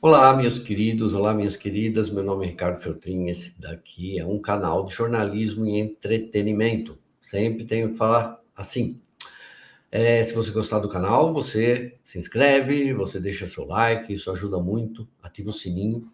Olá, meus queridos, olá, minhas queridas. Meu nome é Ricardo Feltrin. Esse daqui é um canal de jornalismo e entretenimento. Sempre tenho que falar assim. Se você gostar do canal, você se inscreve, você deixa seu like, isso ajuda muito, ativa o sininho.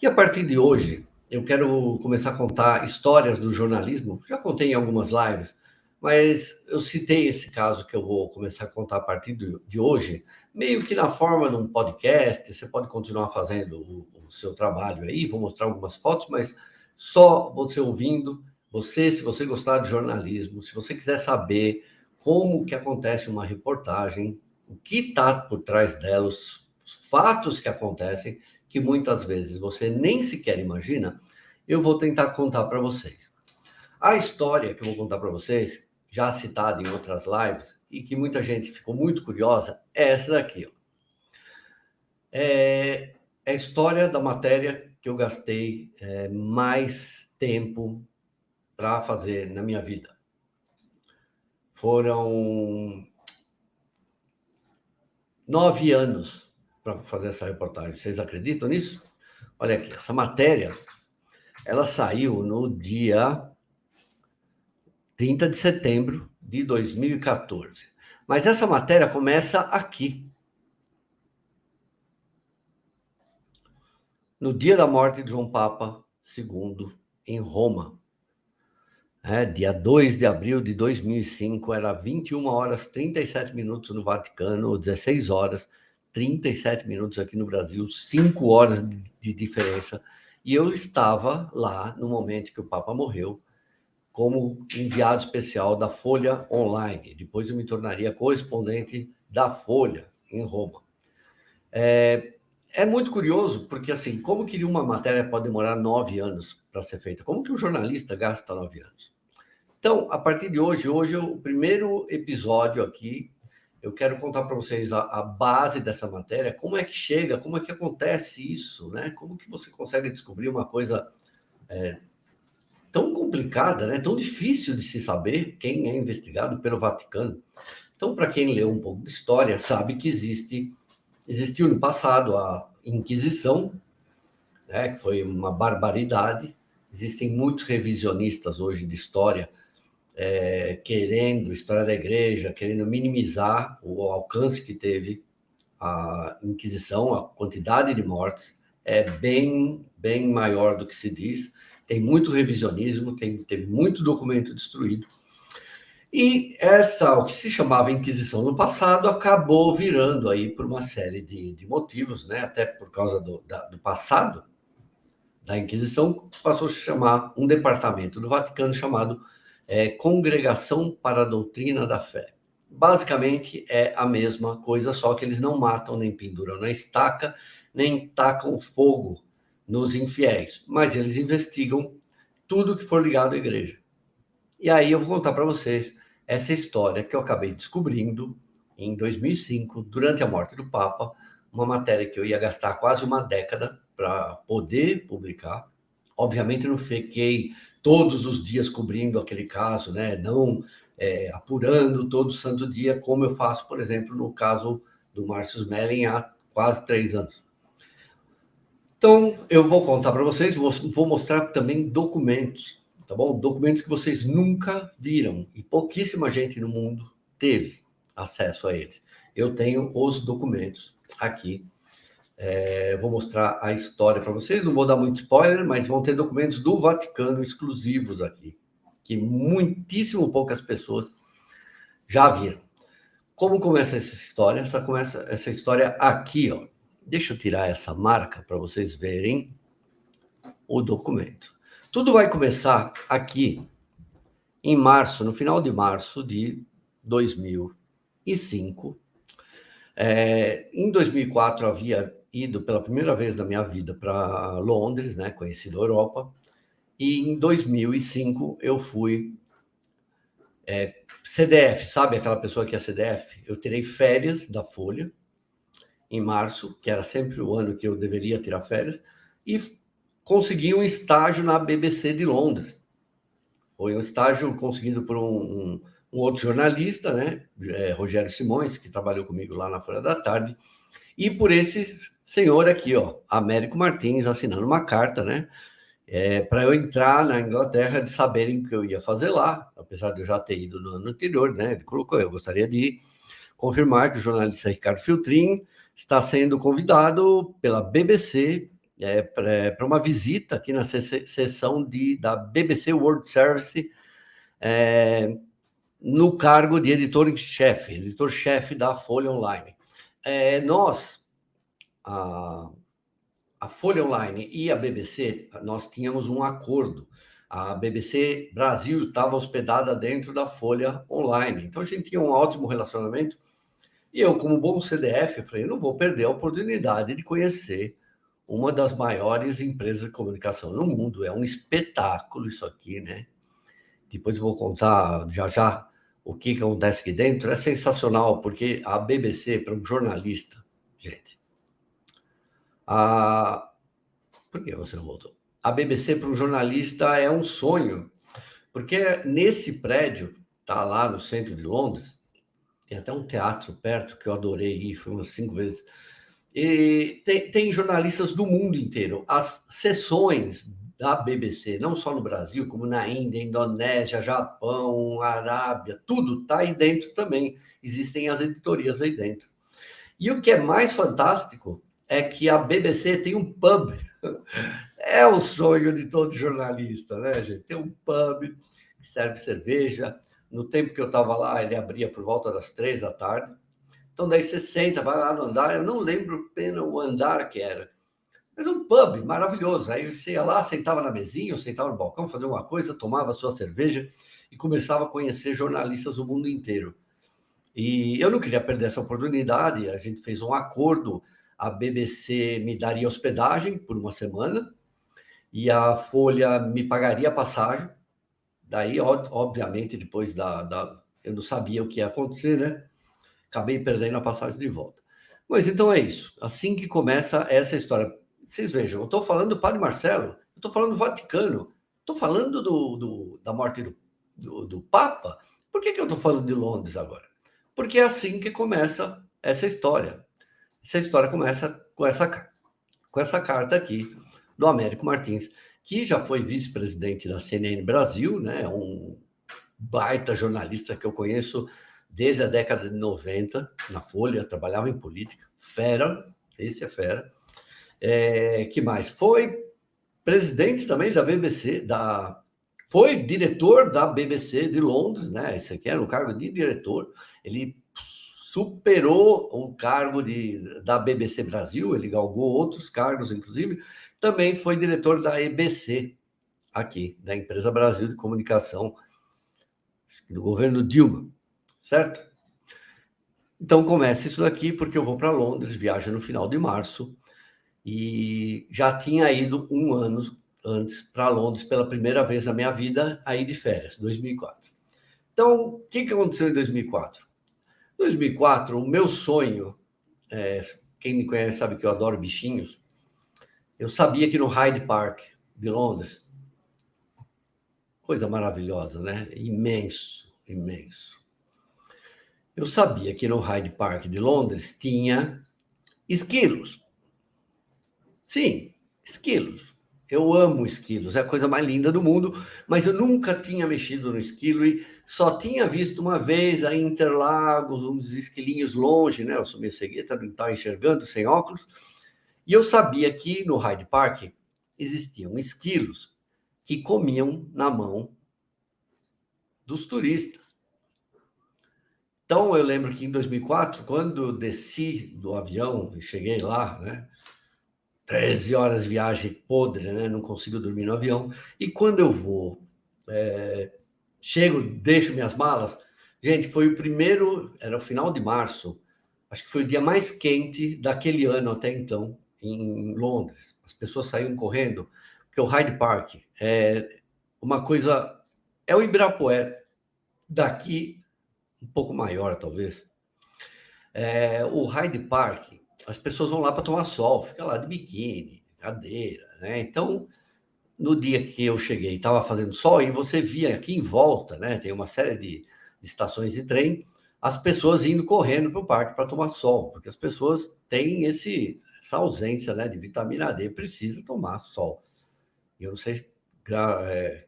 E a partir de hoje, eu quero começar a contar histórias do jornalismo. Já contei em algumas lives, mas eu citei esse caso que eu vou começar a contar a partir de hoje, meio que na forma de um podcast. Você pode continuar fazendo o seu trabalho aí, vou mostrar algumas fotos, mas só você ouvindo, se você gostar de jornalismo, se você quiser saber como que acontece uma reportagem, o que está por trás dela, os fatos que acontecem, que muitas vezes você nem sequer imagina, eu vou tentar contar para vocês. A história que eu vou contar para vocês, já citada em outras lives, e que muita gente ficou muito curiosa, é essa daqui. Ó. É a história da matéria que eu gastei mais tempo para fazer na minha vida. Foram 9 anos para fazer essa reportagem. Vocês acreditam nisso? Olha aqui, essa matéria, ela saiu no dia 30 de setembro de 2014. Mas essa matéria começa aqui, no dia da morte de João Papa II, em Roma. Dia 2 de abril de 2005, era 21 horas 37 minutos no Vaticano, 16 horas 37 minutos aqui no Brasil, 5 horas de diferença. E eu estava lá no momento que o Papa morreu, como enviado especial da Folha Online. Depois eu me tornaria correspondente da Folha em Roma. É muito curioso, porque assim, como que uma matéria pode demorar 9 anos para ser feita? Como que um jornalista gasta 9 anos? Então, a partir de hoje é o primeiro episódio aqui. Eu quero contar para vocês a base dessa matéria, como é que chega, como é que acontece isso, né? Como que você consegue descobrir uma coisa tão complicada, né? Tão difícil de se saber quem é investigado pelo Vaticano. Então, para quem leu um pouco de história, sabe que existiu no passado a Inquisição, né? Que foi uma barbaridade. Existem muitos revisionistas hoje de história querendo, história da igreja, querendo minimizar o alcance que teve a Inquisição, a quantidade de mortes é bem maior do que se diz. Tem muito revisionismo, teve muito documento destruído. E o que se chamava Inquisição no passado, acabou virando aí por uma série de motivos, né? Até por causa do passado da Inquisição, passou a se chamar um departamento do Vaticano chamado Congregação para a Doutrina da Fé. Basicamente é a mesma coisa, só que eles não matam nem penduram na estaca, nem tacam fogo nos infiéis, mas eles investigam tudo que for ligado à igreja. E aí eu vou contar para vocês essa história que eu acabei descobrindo em 2005, durante a morte do Papa, uma matéria que eu ia gastar quase uma década para poder publicar. Obviamente não fiquei todos os dias cobrindo aquele caso, né? Não apurando todo santo dia, como eu faço, por exemplo, no caso do Márcio Smelling há quase 3 anos. Então, eu vou contar para vocês, vou mostrar também documentos, tá bom? Documentos que vocês nunca viram e pouquíssima gente no mundo teve acesso a eles. Eu tenho os documentos aqui. Vou mostrar a história para vocês, não vou dar muito spoiler, mas vão ter documentos do Vaticano exclusivos aqui, que muitíssimo poucas pessoas já viram. Como começa essa história? Essa história aqui, ó. Deixa eu tirar essa marca para vocês verem o documento. Tudo vai começar aqui em março, no final de março de 2005. Em 2004, eu havia ido pela primeira vez na minha vida para Londres, né, conhecido a Europa, e em 2005 eu fui CDF, sabe aquela pessoa que é CDF? Eu tirei férias da Folha em março, que era sempre o ano que eu deveria tirar férias, e consegui um estágio na BBC de Londres. Foi um estágio conseguido por um outro jornalista, né? Rogério Simões, que trabalhou comigo lá na Folha da Tarde. E por esse senhor aqui, ó, Américo Martins, assinando uma carta, né? Para eu entrar na Inglaterra, de saberem que eu ia fazer lá, apesar de eu já ter ido no ano anterior, né? Ele colocou, eu gostaria de confirmar que o jornalista Ricardo Filtrin está sendo convidado pela BBC para uma visita aqui na sessão da BBC World Service, no cargo de editor-chefe da Folha Online. Nós, a Folha Online e a BBC, nós tínhamos um acordo. A BBC Brasil estava hospedada dentro da Folha Online. Então, a gente tinha um ótimo relacionamento. E eu, como bom CDF, falei, não vou perder a oportunidade de conhecer uma das maiores empresas de comunicação no mundo. É um espetáculo isso aqui, né? Depois eu vou contar já o que acontece aqui dentro. É sensacional, porque a BBC, para um jornalista, gente... Por que você não voltou? A BBC para um jornalista é um sonho, porque nesse prédio, tá lá no centro de Londres, tem até um teatro perto que eu adorei ir, fui umas 5 vezes. E tem jornalistas do mundo inteiro. As sessões da BBC, não só no Brasil, como na Índia, Indonésia, Japão, Arábia, tudo está aí dentro também. Existem as editorias aí dentro. E o que é mais fantástico é que a BBC tem um pub. É o sonho de todo jornalista, né, gente? Tem um pub que serve cerveja. No tempo que eu estava lá, ele abria por volta das 3 da tarde. Então, daí você senta, vai lá no andar. Eu não lembro pena o andar que era. Mas um pub maravilhoso. Aí você ia lá, sentava na mesinha, ou sentava no balcão, fazia uma coisa, tomava a sua cerveja e começava a conhecer jornalistas do mundo inteiro. E eu não queria perder essa oportunidade. A gente fez um acordo. A BBC me daria hospedagem por uma semana e a Folha me pagaria a passagem. Daí, obviamente, depois eu não sabia o que ia acontecer, né? Acabei perdendo a passagem de volta. Mas então é isso. Assim que começa essa história. Vocês vejam, eu estou falando do Padre Marcelo, eu estou falando do Vaticano, estou falando da morte do Papa. Por que eu estou falando de Londres agora? Porque é assim que começa essa história. Essa história começa com essa carta aqui do Américo Martins, que já foi vice-presidente da CNN Brasil, né? Um baita jornalista que eu conheço desde a década de 90, na Folha, trabalhava em política, fera, esse é fera. Que mais? Foi presidente também da BBC, foi diretor da BBC de Londres, né? Esse aqui era um cargo de diretor. Ele superou o cargo da BBC Brasil, ele galgou outros cargos, inclusive. Também foi diretor da EBC, aqui, da Empresa Brasil de Comunicação, do governo Dilma, certo? Então começa isso daqui, porque eu vou para Londres, viajo no final de março, e já tinha ido um ano antes para Londres pela primeira vez na minha vida, aí de férias, 2004. Então, o que aconteceu em 2004? Em 2004, o meu sonho, quem me conhece sabe que eu adoro bichinhos, eu sabia que no Hyde Park de Londres, coisa maravilhosa, né? Imenso, imenso. Eu sabia que no Hyde Park de Londres tinha esquilos. Sim, esquilos. Eu amo esquilos, é a coisa mais linda do mundo, mas eu nunca tinha mexido no esquilo e só tinha visto uma vez a Interlagos, uns esquilinhos longe, né? Eu sou meio cegueta, não estava enxergando sem óculos. E eu sabia que no Hyde Park existiam esquilos que comiam na mão dos turistas. Então, eu lembro que em 2004, quando eu desci do avião e cheguei lá, né? 13 horas de viagem podre, né? Não consigo dormir no avião. E quando eu vou, chego, deixo minhas malas. Gente, foi o primeiro, era o final de março, acho que foi o dia mais quente daquele ano até então, em Londres. As pessoas saíam correndo, porque o Hyde Park é uma coisa, é o Ibirapuera, daqui um pouco maior, talvez. O Hyde Park, as pessoas vão lá para tomar sol, fica lá de biquíni, cadeira, né? Então, no dia que eu cheguei, estava fazendo sol e você via aqui em volta, né? Tem uma série de estações de trem, as pessoas indo correndo para o parque para tomar sol, porque as pessoas têm essa ausência, né, de vitamina D, precisa tomar sol. Eu não sei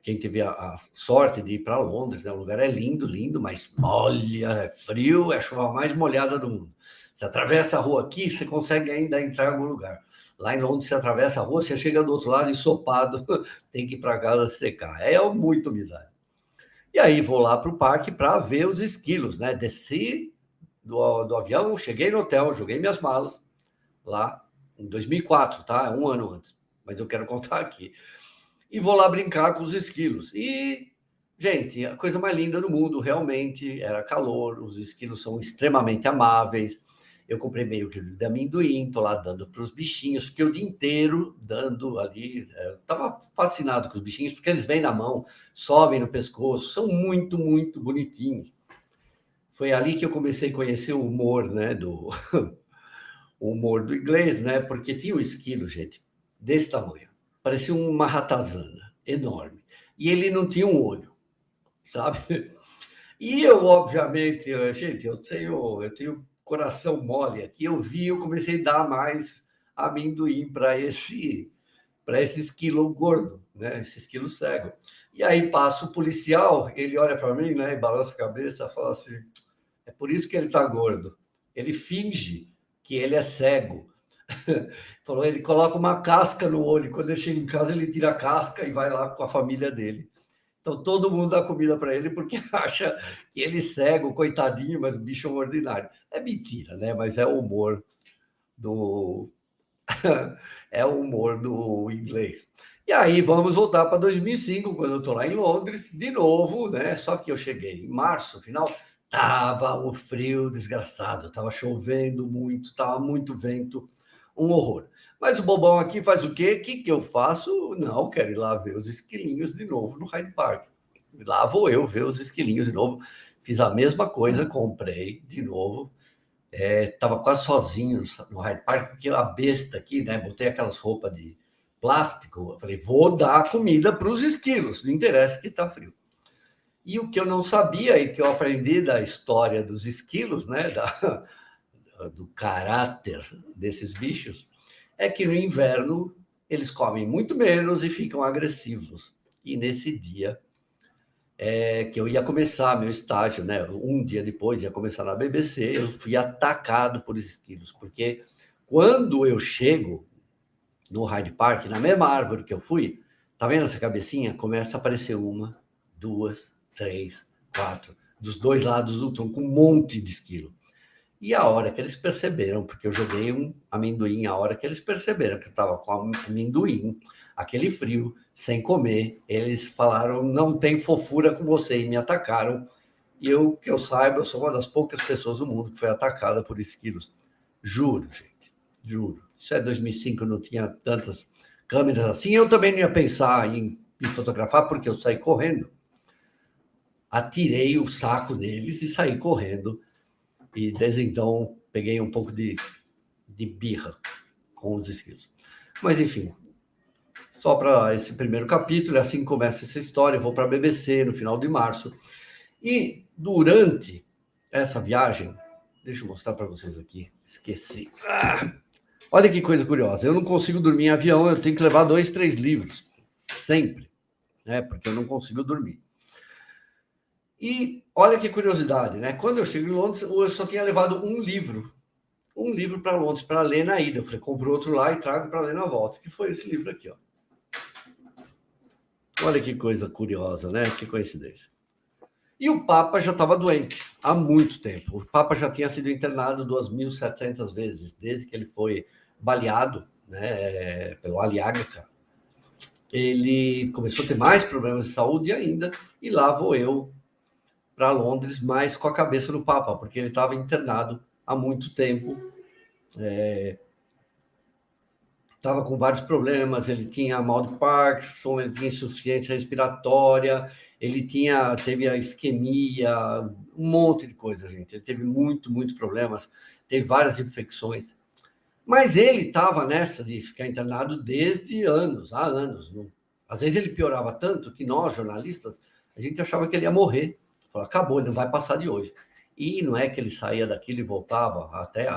quem teve a sorte de ir para Londres, né? O lugar é lindo, lindo, mas olha, é frio, é a chuva mais molhada do mundo. Você atravessa a rua aqui, você consegue ainda entrar em algum lugar. Lá em Londres, você atravessa a rua, você chega do outro lado ensopado, tem que ir para casa secar. É muita umidade. E aí vou lá para o parque para ver os esquilos, né? Desci do avião, cheguei no hotel, joguei minhas malas lá em 2004, tá? Um ano antes. Mas eu quero contar aqui. E vou lá brincar com os esquilos. E, gente, a coisa mais linda do mundo, realmente, era calor, os esquilos são extremamente amáveis. Eu comprei meio quilo de amendoim, tô lá dando para os bichinhos, fiquei o dia inteiro dando ali. Estava fascinado com os bichinhos, porque eles vêm na mão, sobem no pescoço, são muito, muito bonitinhos. Foi ali que eu comecei a conhecer o humor, né, o humor do inglês, né, porque tinha o esquilo, gente, desse tamanho. Parecia uma ratazana, enorme. E ele não tinha um olho, sabe? E eu, obviamente, gente, eu tenho coração mole aqui. Eu vi, eu comecei a dar mais amendoim para esse esquilo gordo, né? Esse esquilo cego. E aí passa o policial, ele olha para mim, né, e balança a cabeça, fala assim: é por isso que ele está gordo. Ele finge que ele é cego. Falou, ele coloca uma casca no olho. Quando ele chega em casa, ele tira a casca e vai lá com a família dele. Então todo mundo dá comida para ele porque acha que ele é cego, coitadinho, mas o bicho é um ordinário. É mentira, né? Mas é o humor do é o humor do inglês. E aí vamos voltar para 2005, quando eu estou lá em Londres, de novo, né? Só que eu cheguei em março, final, tava o frio desgraçado, tava chovendo muito, tava muito vento, um horror. Mas o bobão aqui faz o quê? O que que eu faço? Não, quero ir lá ver os esquilinhos de novo no Hyde Park. Lá vou eu ver os esquilinhos de novo. Fiz a mesma coisa, comprei de novo. Tava quase sozinho no Hyde Park, porque a besta aqui, né? Botei aquelas roupas de plástico. Eu falei, vou dar comida para os esquilos, não interessa que tá frio. E o que eu não sabia e que eu aprendi da história dos esquilos, né? Do caráter desses bichos, é que no inverno eles comem muito menos e ficam agressivos. E nesse dia que eu ia começar meu estágio, né? Um dia depois ia começar na BBC, eu fui atacado por esquilos, porque quando eu chego no Hyde Park, na mesma árvore que eu fui, tá vendo essa cabecinha? Começa a aparecer uma, duas, três, quatro, dos dois lados do tronco, um monte de esquilo. E a hora que eles perceberam, porque eu joguei um amendoim, a hora que eles perceberam que eu estava com amendoim, aquele frio, sem comer, eles falaram, não tem fofura com você, e me atacaram. E eu, que eu saiba, eu sou uma das poucas pessoas do mundo que foi atacada por esquilos. Juro, gente, juro. Isso é 2005, não tinha tantas câmeras assim. Eu também não ia pensar em fotografar, porque eu saí correndo. Atirei o saco deles e saí correndo. E desde então peguei um pouco de birra com os esquilos. Mas enfim, só para esse primeiro capítulo, assim começa essa história. Eu vou para a BBC no final de março. E durante essa viagem, deixa eu mostrar para vocês aqui, esqueci. Olha que coisa curiosa, eu não consigo dormir em avião, eu tenho que levar 2, 3 livros, sempre, né? Porque eu não consigo dormir. E olha que curiosidade, né? Quando eu chego em Londres, eu só tinha levado um livro para Londres para ler na ida. Eu falei, compro outro lá e trago para ler na volta. Que foi esse livro aqui, ó. Olha que coisa curiosa, né? Que coincidência. E o Papa já estava doente há muito tempo. O Papa já tinha sido internado 2.700 vezes, desde que ele foi baleado, né, pelo Aliaga. Ele começou a ter mais problemas de saúde ainda, e lá vou eu para Londres, mas com a cabeça no Papa, porque ele estava internado há muito tempo. Estava com vários problemas, ele tinha mal de Parkinson, ele tinha insuficiência respiratória, teve a isquemia, um monte de coisa, gente. Ele teve muito problemas, teve várias infecções. Mas ele estava nessa de ficar internado desde anos, há anos. Às vezes ele piorava tanto que nós, jornalistas, a gente achava que ele ia morrer. Falava, acabou, ele não vai passar de hoje. E não é que ele saía daquilo e voltava até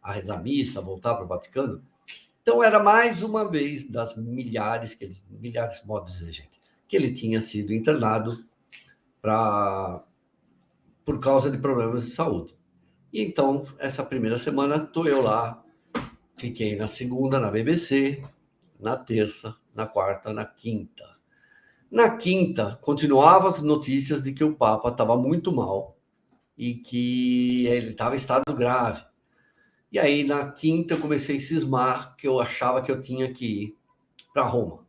a rezar missa, a voltar para o Vaticano. Então, era mais uma vez das milhares, modo de dizer, gente, que ele tinha sido internado por causa de problemas de saúde. E então, essa primeira semana, estou eu lá, fiquei na segunda na BBC, na terça, na quarta, na quinta. Na quinta, continuavam as notícias de que o Papa estava muito mal e que ele estava em estado grave. E aí, na quinta, eu comecei a cismar que eu achava que eu tinha que ir para Roma.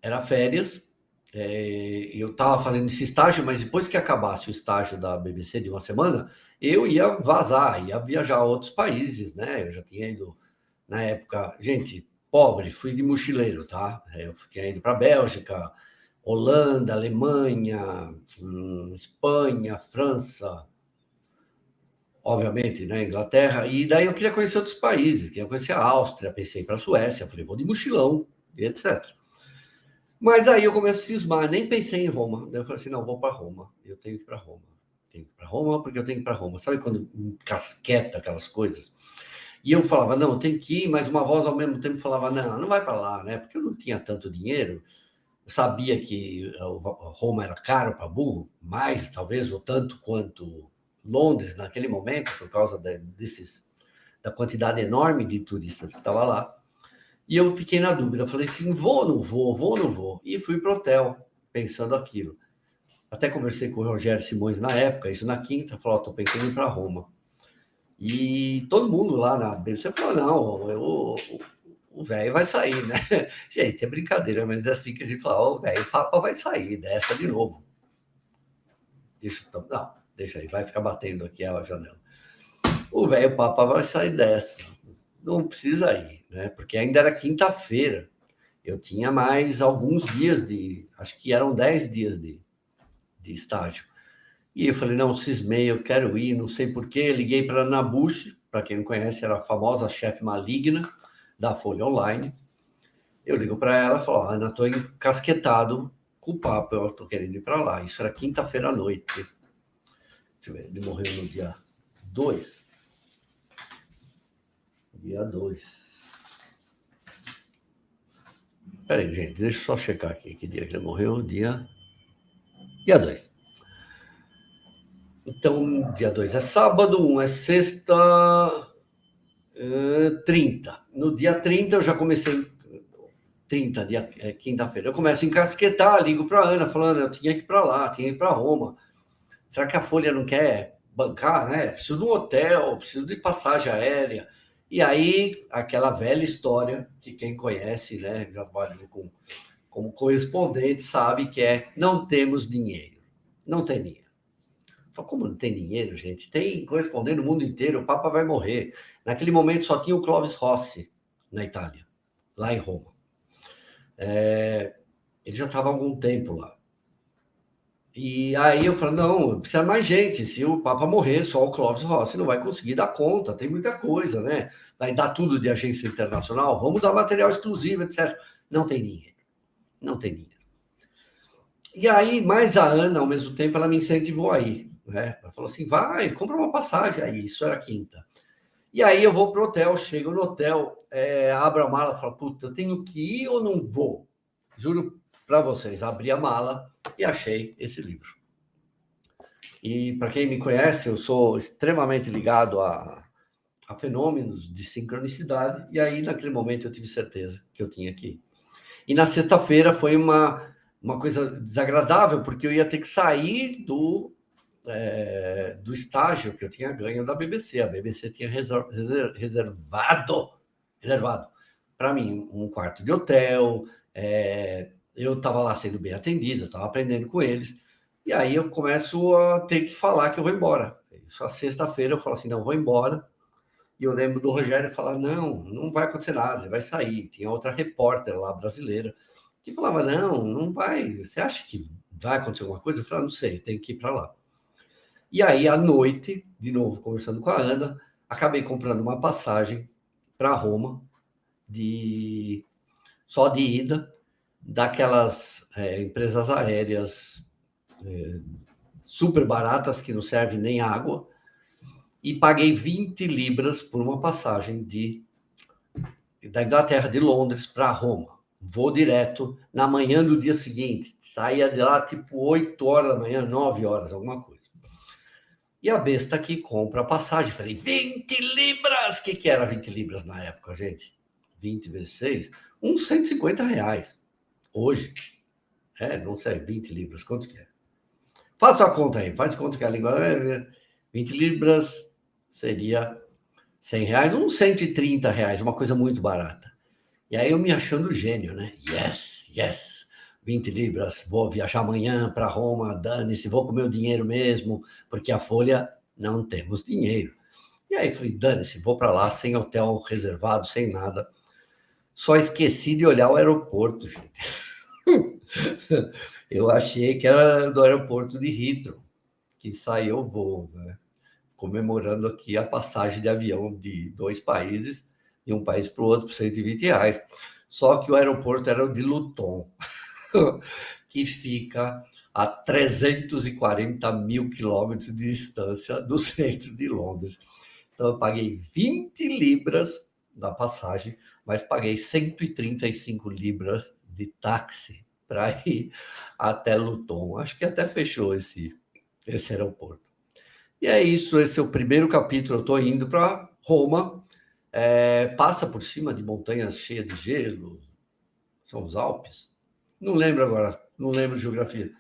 Era férias, eu estava fazendo esse estágio, mas depois que acabasse o estágio da BBC de uma semana, eu ia vazar, ia viajar a outros países, né? Eu já tinha ido, na época, gente, pobre, fui de mochileiro, tá? Eu tinha ido para Bélgica, Holanda, Alemanha, Espanha, França, obviamente, né, Inglaterra, e daí eu queria conhecer outros países, queria conhecer a Áustria, pensei para a Suécia, falei, vou de mochilão, e etc. Mas aí eu começo a cismar, nem pensei em Roma. Daí eu falei assim, não, vou para Roma, eu tenho que ir para Roma. Tenho que ir para Roma porque eu tenho que ir para Roma. Sabe quando casqueta aquelas coisas? E eu falava, não, eu tenho que ir, mas uma voz ao mesmo tempo falava, não, não vai para lá, né? Porque eu não tinha tanto dinheiro. Eu sabia que Roma era caro para burro, mais talvez, ou tanto quanto Londres naquele momento, por causa da quantidade enorme de turistas que estava lá. E eu fiquei na dúvida, falei assim, vou ou não vou, vou ou não vou? E fui para o hotel, pensando aquilo. Até conversei com o Rogério Simões na época, isso na quinta, falou, estou pensando em ir para Roma. E todo mundo lá na BBC falou, não, o velho vai sair, né? Gente, é brincadeira, mas é assim que a gente fala, o velho, o Papa vai sair dessa de novo. Deixa aí, vai ficar batendo aqui a janela. O velho Papa vai sair dessa, não precisa ir, né? Porque ainda era quinta-feira. Eu tinha mais alguns dias acho que eram 10 dias de estágio. E eu falei, não, cismei, eu quero ir, não sei porquê. Liguei para a Ana Bush, para quem não conhece, era a famosa chefe maligna da Folha Online. Eu ligo para ela e falo, Ana, estou encasquetado com o papo, eu estou querendo ir para lá. Isso era quinta-feira à noite. Deixa eu ver, ele morreu no dia 2. Dia 2. Peraí, gente, deixa eu só checar aqui que dia que ele morreu. Dia 2. Então, dia 2 é sábado, 1 é sexta, 30. No dia 30 eu já comecei, 30, quinta-feira, eu começo a encasquetar, ligo para a Ana, falando, eu tinha que ir para lá, tinha que ir para Roma. Será que a Folha não quer bancar, né? Preciso de um hotel, preciso de passagem aérea. E aí, aquela velha história, que quem conhece, né, já trabalhou como correspondente, sabe que é, não temos dinheiro. Não tem dinheiro. Como não tem dinheiro, gente? Tem correspondente no mundo inteiro, o Papa vai morrer. Naquele momento só tinha o Clovis Rossi na Itália, lá em Roma. Ele já estava há algum tempo lá. E aí eu falei, não, precisa mais gente. Se o Papa morrer, só o Clovis Rossi não vai conseguir dar conta, tem muita coisa, né? Vai dar tudo de agência internacional, vamos dar material exclusivo, etc. Não tem dinheiro. Não tem dinheiro. E aí, mais a Ana, ao mesmo tempo, ela me incentivou a ir. Né? Ela falou assim, vai, compra uma passagem. Aí, isso era quinta. E aí eu vou pro hotel, chego no hotel, abro a mala e falo, puta, eu tenho que ir ou não vou? Juro para vocês, abri a mala e achei esse livro. E para quem me conhece, eu sou extremamente ligado a fenômenos de sincronicidade, e aí naquele momento eu tive certeza que eu tinha que ir. E na sexta-feira foi uma coisa desagradável, porque eu ia ter que sair do estágio que eu tinha ganho da BBC. A BBC tinha reservado para mim um quarto de hotel, eu estava lá sendo bem atendido, eu estava aprendendo com eles, e aí eu começo a ter que falar que eu vou embora. Isso a sexta-feira eu falo assim, não, vou embora. E eu lembro do Rogério falar, não, não vai acontecer nada, ele vai sair. Tinha outra repórter lá, brasileira, que falava, não, não vai, você acha que vai acontecer alguma coisa? Eu falei, não sei, tem que ir para lá. E aí, à noite, de novo, conversando com a Ana, acabei comprando uma passagem para Roma, só de ida, daquelas empresas aéreas super baratas, que não serve nem água, e paguei 20 libras por uma passagem da Inglaterra, de Londres, para Roma. Vou direto na manhã do dia seguinte. Saía de lá tipo 8 horas da manhã, 9 horas, alguma coisa. E a besta aqui compra a passagem. Falei, 20 libras! O que era 20 libras na época, gente? 20 vezes 6? Uns 150 reais. Hoje. Não sei, 20 libras. Quanto que é? Faça a conta aí. Faz conta que a língua... 20 libras seria 100 reais, uns 130 reais. Uma coisa muito barata. E aí eu me achando gênio, né? Yes, yes. 20 libras, vou viajar amanhã para Roma, dane-se, vou com o meu dinheiro mesmo, porque a Folha não temos dinheiro. E aí falei, dane-se, vou para lá, sem hotel reservado, sem nada. Só esqueci de olhar o aeroporto, gente. Eu achei que era do aeroporto de Heathrow, que saiu o voo, né? Comemorando aqui a passagem de avião de 2 países, de um país para o outro, por 120 reais. Só que o aeroporto era o de Luton, que fica a 340 mil quilômetros de distância do centro de Londres. Então, eu paguei 20 libras da passagem, mas paguei 135 libras de táxi para ir até Luton. Acho que até fechou esse aeroporto. E é isso, esse é o primeiro capítulo. Eu estou indo para Roma, passa por cima de montanhas cheias de gelo, são os Alpes. Não lembro agora, não lembro de geografia.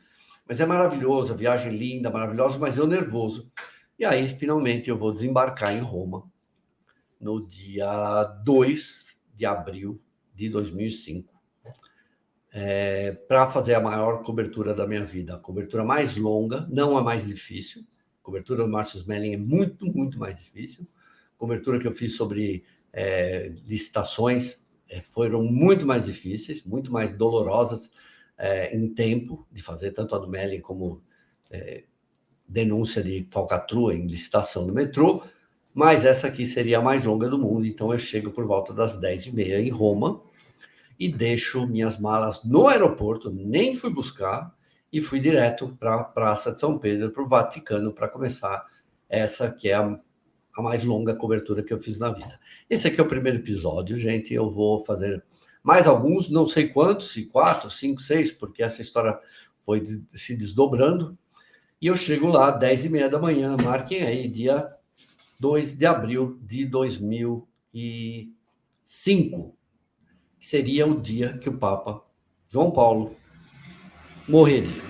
Mas é maravilhoso, a viagem linda, maravilhosa, mas eu nervoso. E aí, finalmente, eu vou desembarcar em Roma no dia 2 de abril de 2005, para fazer a maior cobertura da minha vida. A cobertura mais longa, não a mais difícil. A cobertura do Márcio Smelling é muito, muito mais difícil. A cobertura que eu fiz sobre licitações foram muito mais difíceis, muito mais dolorosas em tempo de fazer, tanto a do Melling como denúncia de falcatrua em licitação do metrô, mas essa aqui seria a mais longa do mundo, então eu chego por volta das 10h30 em Roma e deixo minhas malas no aeroporto, nem fui buscar, e fui direto para a Praça de São Pedro, para o Vaticano, para começar essa que é a mais longa cobertura que eu fiz na vida. Esse aqui é o primeiro episódio, gente. Eu vou fazer mais alguns, não sei quantos, se 4, 5, 6, porque essa história foi se desdobrando. E eu chego lá 10h30 da manhã, marquem aí, dia 2 de abril de 2005, que seria o dia que o Papa João Paulo morreria.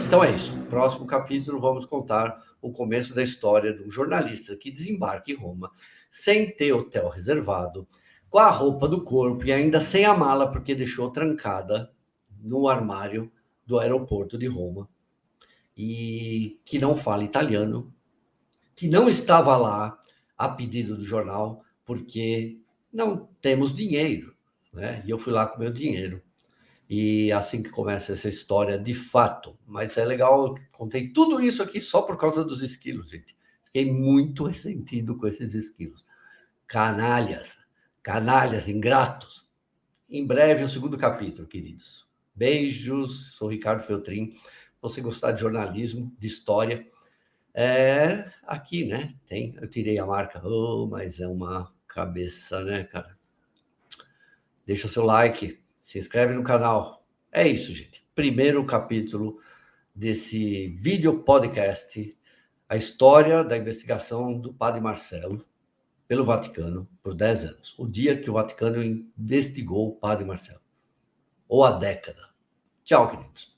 Então é isso. Próximo capítulo, vamos contar o começo da história do jornalista que desembarca em Roma, sem ter hotel reservado, com a roupa do corpo e ainda sem a mala, porque deixou trancada no armário do aeroporto de Roma, e que não fala italiano, que não estava lá a pedido do jornal, porque não temos dinheiro, né? E eu fui lá com meu dinheiro. E assim que começa essa história, de fato. Mas é legal, contei tudo isso aqui só por causa dos esquilos, gente. Fiquei muito ressentido com esses esquilos. Canalhas, canalhas, ingratos. Em breve, o segundo capítulo, queridos. Beijos, sou Ricardo Feltrin. Se você gostar de jornalismo, de história, aqui, né? Eu tirei a marca, mas é uma cabeça, né, cara? Deixa o seu like, se inscreve no canal. É isso, gente. Primeiro capítulo desse vídeo podcast, a história da investigação do padre Marcelo pelo Vaticano por 10 anos. O dia que o Vaticano investigou o padre Marcelo. Ou a década. Tchau, queridos.